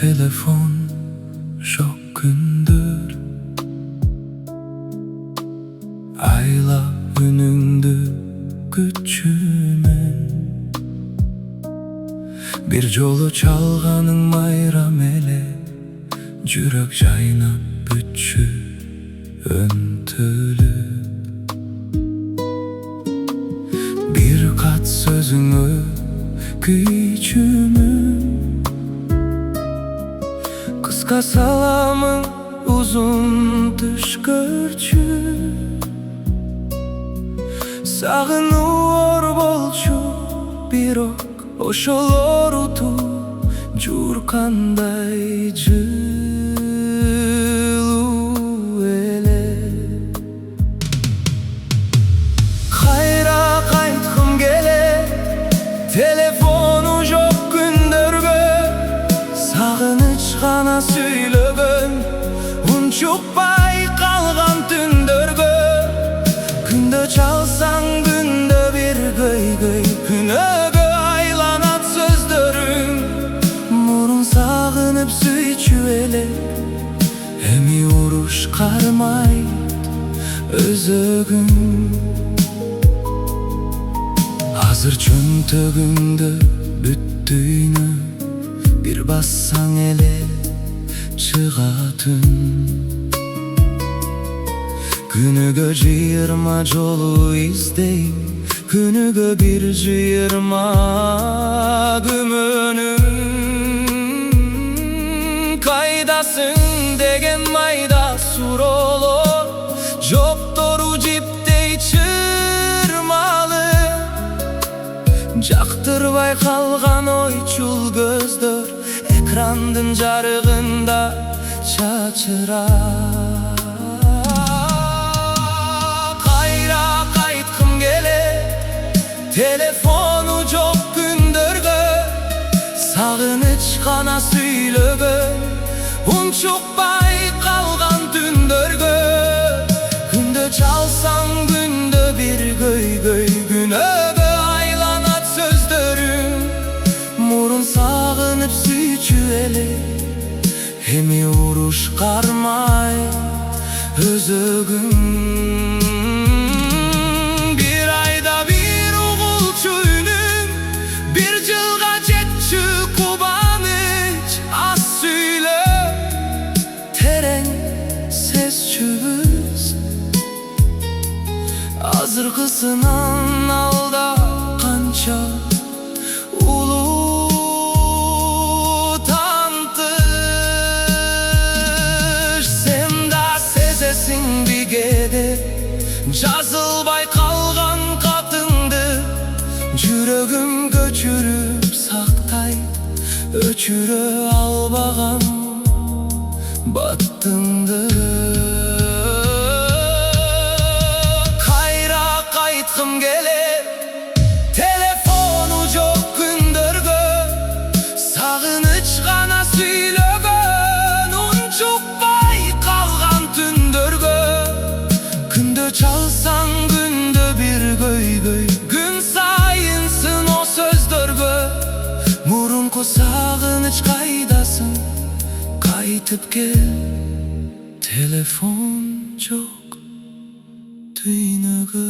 telefon çok gündür. Ayla günündü küçümün. Bir jolu çalganın mayram ele, жүрек жайнап бүтчү öntülüp. Bir kat sözüngө küçümün. Kıska salamın uzun түшкөрчү. Сагынуу болчу бирок ошол оруту жур кандай жылуу эле. Кайра кайткым келет телефону жок күндөргө. Сагыныч гана сүйлөгөн унчукпай калган түндөргө. Күндө чалсаң күндө бир көйгөй, күнөөгө айланат сөздөрүң. Мурун сагынып сүйчү элек, эми уруш кармайт өзөгүң. Азыр чөнтөгүңдө бүт дүйнө, бир бассаң эле чыгат үн. Күнүгө 20 жолу издейм, күнүгө бир 20 күмөнүм. Кайдасың деген майда суроолор, жоктору жиптей чырмалы. Жактырбай калган ойчул көздөр экрандын жарыгында чачырат. Telefonu жок күндөргө, сагыныч гана сүйлөгөн унчукпай калган түндөргө. Күндө чалсаң күндө бир көйгөй, күнөөгө айланат сөздөрүң. Мурун сагынып сүйчү эле, эми уруш кармай өзөгүң. Азыркысынан алда канча улуу тантыш. Сен да сезесиң бигеде жазылбай калган катыңды. Жүрөгүм көчүрүп сактайт өчүрө албаган баттыңды. Кайткым келет телефону жок күндөргө. Сагыныч гана сүйлөгөн унчукпай калган түндөргө. Күндө чалсаң күндө бир көйгөй, күн сайынсың о сөздөргө. Мурунку сагыныч кайдасың, кайтып кел. Телефон жок дүйнөгө.